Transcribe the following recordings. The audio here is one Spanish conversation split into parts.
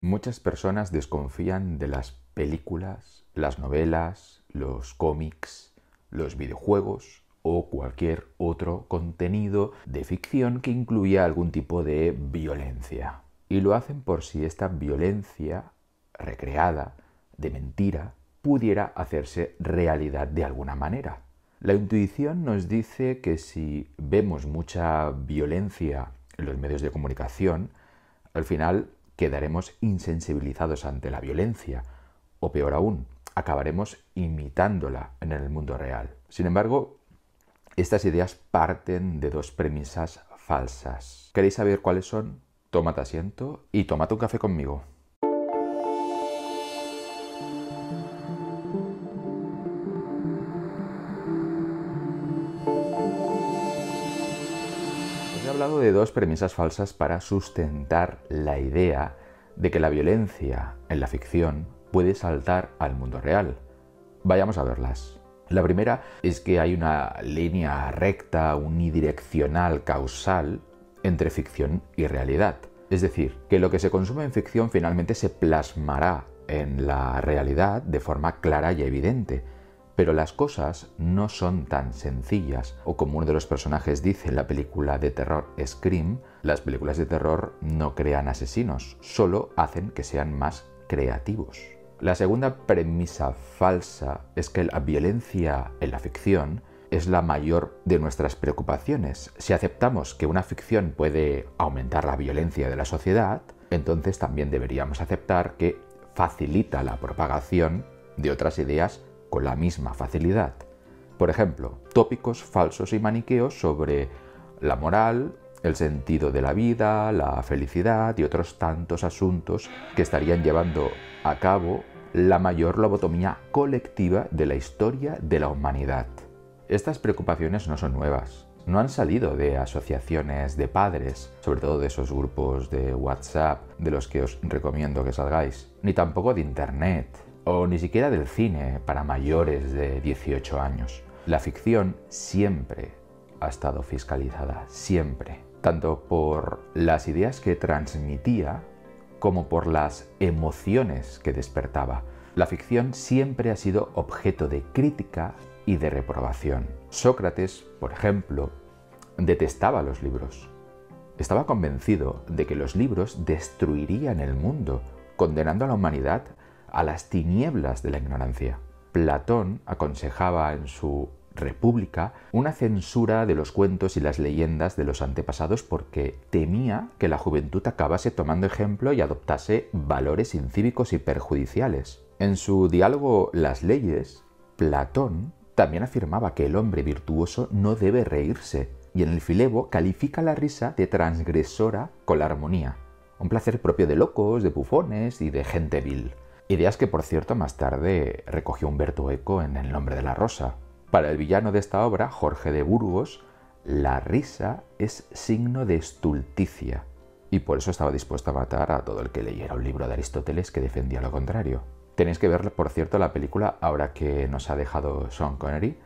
Muchas personas desconfían de las películas, las novelas, los cómics, los videojuegos o cualquier otro contenido de ficción que incluya algún tipo de violencia. Y lo hacen por si esta violencia recreada, de mentira, pudiera hacerse realidad de alguna manera. La intuición nos dice que si vemos mucha violencia en los medios de comunicación, al final quedaremos insensibilizados ante la violencia, o peor aún, acabaremos imitándola en el mundo real. Sin embargo, estas ideas parten de dos premisas falsas. ¿Queréis saber cuáles son? Tómate asiento y tómate un café conmigo. Os he hablado de dos premisas falsas para sustentar la idea de que la violencia en la ficción puede saltar al mundo real. Vayamos a verlas. La primera es que hay una línea recta, unidireccional, causal entre ficción y realidad. Es decir, que lo que se consume en ficción finalmente se plasmará en la realidad de forma clara y evidente. Pero las cosas no son tan sencillas, o como uno de los personajes dice en la película de terror Scream, las películas de terror no crean asesinos, solo hacen que sean más creativos. La segunda premisa falsa es que la violencia en la ficción es la mayor de nuestras preocupaciones. Si aceptamos que una ficción puede aumentar la violencia de la sociedad, entonces también deberíamos aceptar que facilita la propagación de otras ideas con la misma facilidad. Por ejemplo, tópicos falsos y maniqueos sobre la moral, el sentido de la vida, la felicidad y otros tantos asuntos que estarían llevando a cabo la mayor lobotomía colectiva de la historia de la humanidad. Estas preocupaciones no son nuevas, no han salido de asociaciones de padres, sobre todo de esos grupos de WhatsApp de los que os recomiendo que salgáis, ni tampoco de Internet, o ni siquiera del cine para mayores de 18 años. La ficción siempre ha estado fiscalizada, siempre, tanto por las ideas que transmitía como por las emociones que despertaba. La ficción siempre ha sido objeto de crítica y de reprobación. Sócrates, por ejemplo, detestaba los libros. Estaba convencido de que los libros destruirían el mundo, condenando a la humanidad a las tinieblas de la ignorancia. Platón aconsejaba en su República una censura de los cuentos y las leyendas de los antepasados porque temía que la juventud acabase tomando ejemplo y adoptase valores incívicos y perjudiciales. En su diálogo Las leyes, Platón también afirmaba que el hombre virtuoso no debe reírse, y en el Filebo califica la risa de transgresora con la armonía, un placer propio de locos, de bufones y de gente vil. Ideas que, por cierto, más tarde recogió Humberto Eco en El nombre de la rosa. Para el villano de esta obra, Jorge de Burgos, la risa es signo de estulticia, y por eso estaba dispuesto a matar a todo el que leyera un libro de Aristóteles que defendía lo contrario. Tenéis que ver, por cierto, la película ahora que nos ha dejado Sean Connery,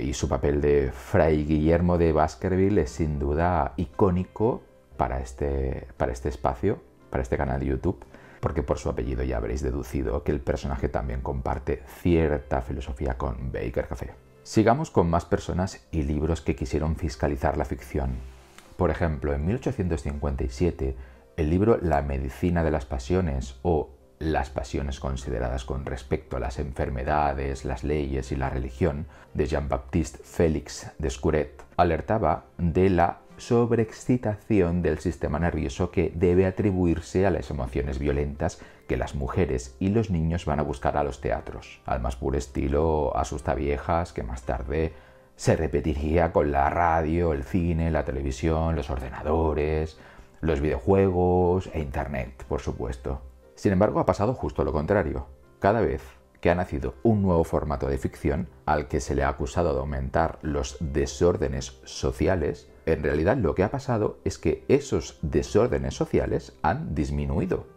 y su papel de Fray Guillermo de Baskerville es sin duda icónico para este espacio, para este canal de YouTube, porque por su apellido ya habréis deducido que el personaje también comparte cierta filosofía con Baker Café. Sigamos con más personas y libros que quisieron fiscalizar la ficción. Por ejemplo, en 1857, el libro La medicina de las pasiones o Las pasiones consideradas con respecto a las enfermedades, las leyes y la religión, de Jean-Baptiste Félix Descouret, alertaba de la sobreexcitación del sistema nervioso que debe atribuirse a las emociones violentas que las mujeres y los niños van a buscar a los teatros, al más puro estilo Asustaviejas, que más tarde se repetiría con la radio, el cine, la televisión, los ordenadores, los videojuegos e Internet, por supuesto. Sin embargo, ha pasado justo lo contrario. Cada vez que ha nacido un nuevo formato de ficción al que se le ha acusado de aumentar los desórdenes sociales, en realidad lo que ha pasado es que esos desórdenes sociales han disminuido.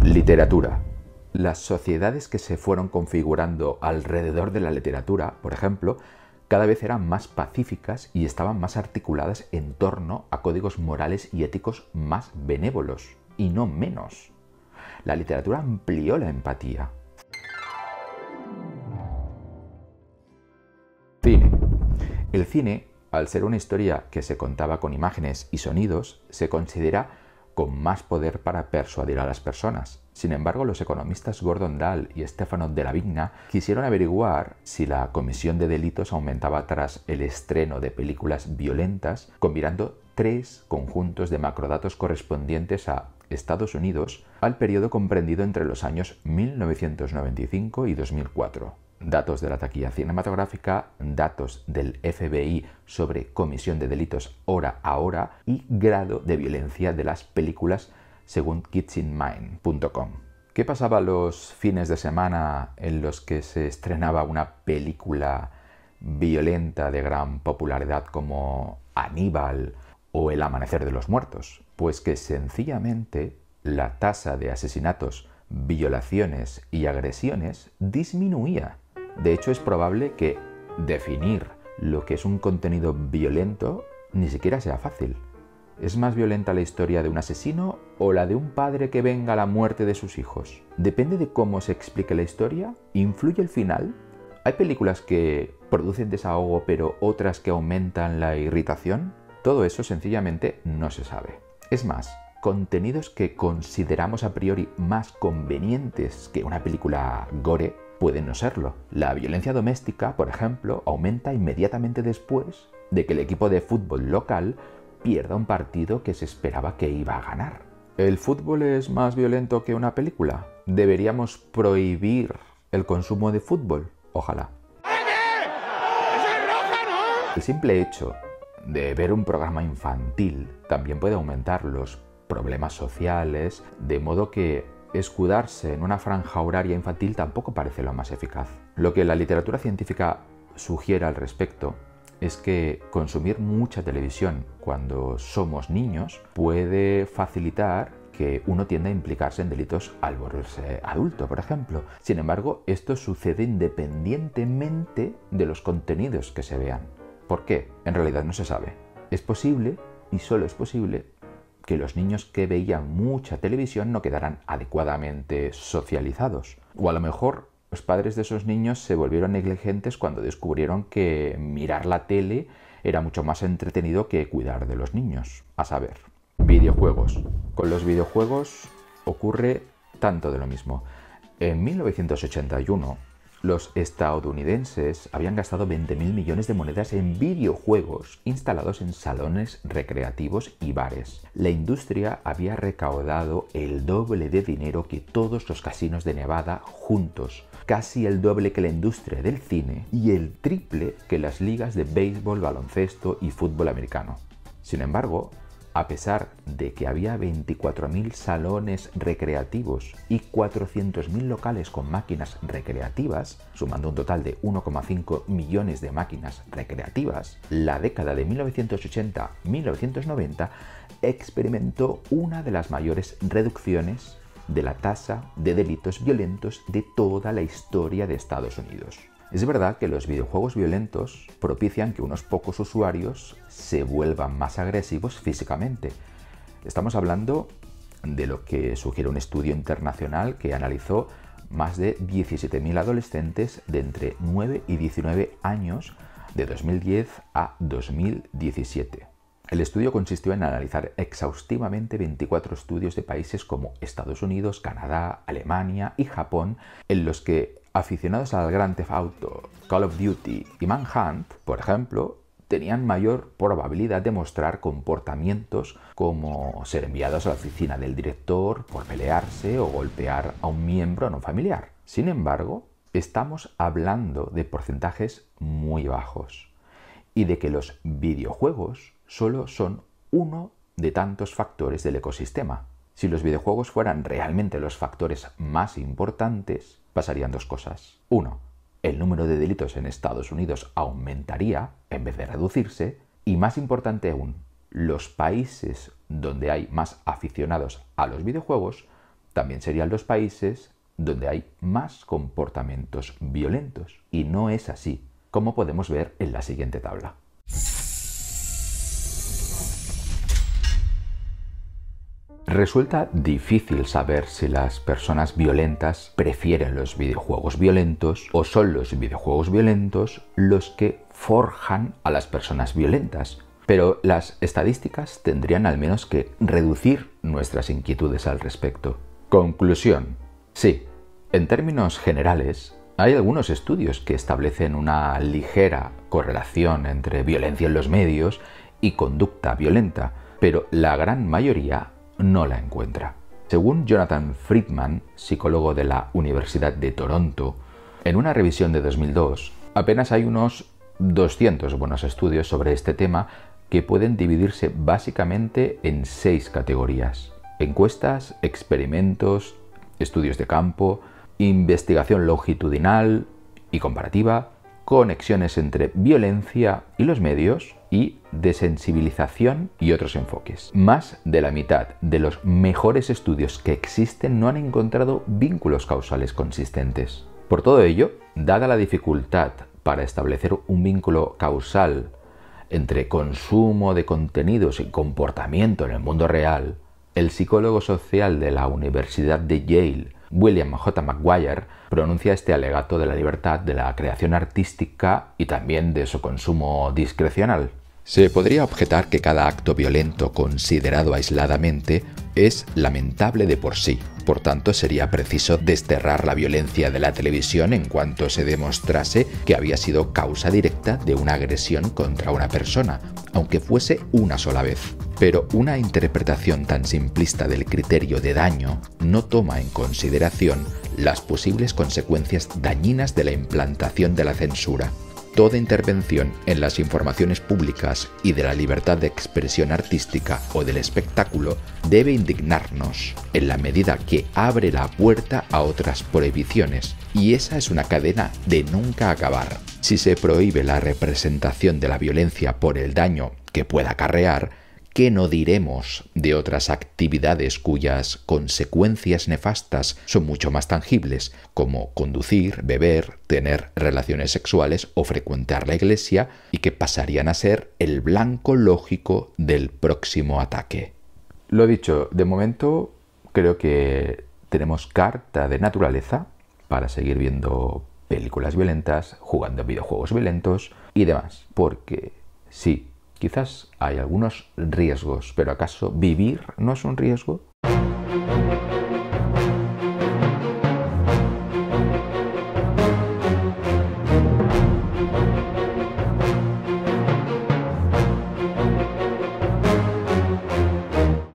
Literatura. Las sociedades que se fueron configurando alrededor de la literatura, por ejemplo, cada vez eran más pacíficas y estaban más articuladas en torno a códigos morales y éticos más benévolos, y no menos. La literatura amplió la empatía. Cine. El cine, al ser una historia que se contaba con imágenes y sonidos, se considera con más poder para persuadir a las personas. Sin embargo, los economistas Gordon Dahl y Stefano Della Vigna quisieron averiguar si la comisión de delitos aumentaba tras el estreno de películas violentas, combinando 3 conjuntos de macrodatos correspondientes a Estados Unidos al periodo comprendido entre los años 1995 y 2004. Datos de la taquilla cinematográfica, datos del FBI sobre comisión de delitos hora a hora y grado de violencia de las películas según kitchenmind.com. ¿Qué pasaba los fines de semana en los que se estrenaba una película violenta de gran popularidad como Aníbal o El amanecer de los muertos? Pues que sencillamente la tasa de asesinatos, violaciones y agresiones disminuía. De hecho, es probable que definir lo que es un contenido violento ni siquiera sea fácil. ¿Es más violenta la historia de un asesino o la de un padre que venga a la muerte de sus hijos? Depende de cómo se explique la historia. ¿Influye el final? ¿Hay películas que producen desahogo pero otras que aumentan la irritación? Todo eso sencillamente no se sabe. Es más, contenidos que consideramos a priori más convenientes que una película gore pueden no serlo. La violencia doméstica, por ejemplo, aumenta inmediatamente después de que el equipo de fútbol local pierda un partido que se esperaba que iba a ganar. ¿El fútbol es más violento que una película? ¿Deberíamos prohibir el consumo de fútbol? Ojalá. El simple hecho de ver un programa infantil también puede aumentar los problemas sociales, de modo que escudarse en una franja horaria infantil tampoco parece lo más eficaz. Lo que la literatura científica sugiere al respecto es que consumir mucha televisión cuando somos niños puede facilitar que uno tienda a implicarse en delitos al volverse adulto, por ejemplo. Sin embargo, esto sucede independientemente de los contenidos que se vean. ¿Por qué? En realidad no se sabe. Es posible, y solo es posible, que los niños que veían mucha televisión no quedaran adecuadamente socializados. O a lo mejor los padres de esos niños se volvieron negligentes cuando descubrieron que mirar la tele era mucho más entretenido que cuidar de los niños. A saber, videojuegos. Con los videojuegos ocurre tanto de lo mismo. En 1981, los estadounidenses habían gastado 20.000 millones de monedas en videojuegos instalados en salones recreativos y bares. La industria había recaudado el doble de dinero que todos los casinos de Nevada juntos, casi el doble que la industria del cine y el triple que las ligas de béisbol, baloncesto y fútbol americano. Sin embargo, a pesar de que había 24.000 salones recreativos y 400.000 locales con máquinas recreativas, sumando un total de 1,5 millones de máquinas recreativas, la década de 1980-1990 experimentó una de las mayores reducciones de la tasa de delitos violentos de toda la historia de Estados Unidos. Es verdad que los videojuegos violentos propician que unos pocos usuarios se vuelvan más agresivos físicamente. Estamos hablando de lo que sugiere un estudio internacional que analizó más de 17.000 adolescentes de entre 9 y 19 años de 2010 a 2017. El estudio consistió en analizar exhaustivamente 24 estudios de países como Estados Unidos, Canadá, Alemania y Japón, en los que aficionados al Grand Theft Auto, Call of Duty y Manhunt, por ejemplo, tenían mayor probabilidad de mostrar comportamientos como ser enviados a la oficina del director por pelearse o golpear a un miembro no familiar. Sin embargo, estamos hablando de porcentajes muy bajos y de que los videojuegos solo son uno de tantos factores del ecosistema. Si los videojuegos fueran realmente los factores más importantes, pasarían dos cosas. 1. El número de delitos en Estados Unidos aumentaría en vez de reducirse. Y más importante aún, los países donde hay más aficionados a los videojuegos también serían los países donde hay más comportamientos violentos. Y no es así, como podemos ver en la siguiente tabla. Resulta difícil saber si las personas violentas prefieren los videojuegos violentos o son los videojuegos violentos los que forjan a las personas violentas. Pero las estadísticas tendrían al menos que reducir nuestras inquietudes al respecto. Conclusión. Sí, en términos generales, hay algunos estudios que establecen una ligera correlación entre violencia en los medios y conducta violenta, pero la gran mayoría no la encuentra. Según Jonathan Friedman, psicólogo de la Universidad de Toronto, en una revisión de 2002, apenas hay unos 200 buenos estudios sobre este tema que pueden dividirse básicamente en 6 categorías: encuestas, experimentos, estudios de campo, investigación longitudinal y comparativa, conexiones entre violencia y los medios y desensibilización y otros enfoques. Más de la mitad de los mejores estudios que existen no han encontrado vínculos causales consistentes. Por todo ello, dada la dificultad para establecer un vínculo causal entre consumo de contenidos y comportamiento en el mundo real, el psicólogo social de la Universidad de Yale, William J. McGuire, pronuncia este alegato de la libertad de la creación artística y también de su consumo discrecional. Se podría objetar que cada acto violento considerado aisladamente es lamentable de por sí. Por tanto, sería preciso desterrar la violencia de la televisión en cuanto se demostrase que había sido causa directa de una agresión contra una persona, aunque fuese una sola vez. Pero una interpretación tan simplista del criterio de daño no toma en consideración las posibles consecuencias dañinas de la implantación de la censura. Toda intervención en las informaciones públicas y de la libertad de expresión artística o del espectáculo debe indignarnos en la medida que abre la puerta a otras prohibiciones, y esa es una cadena de nunca acabar. Si se prohíbe la representación de la violencia por el daño que pueda acarrear, ¿qué no diremos de otras actividades cuyas consecuencias nefastas son mucho más tangibles, como conducir, beber, tener relaciones sexuales o frecuentar la iglesia, y que pasarían a ser el blanco lógico del próximo ataque? Lo dicho, de momento creo que tenemos carta de naturaleza para seguir viendo películas violentas, jugando videojuegos violentos y demás, porque sí, quizás hay algunos riesgos, pero ¿acaso vivir no es un riesgo?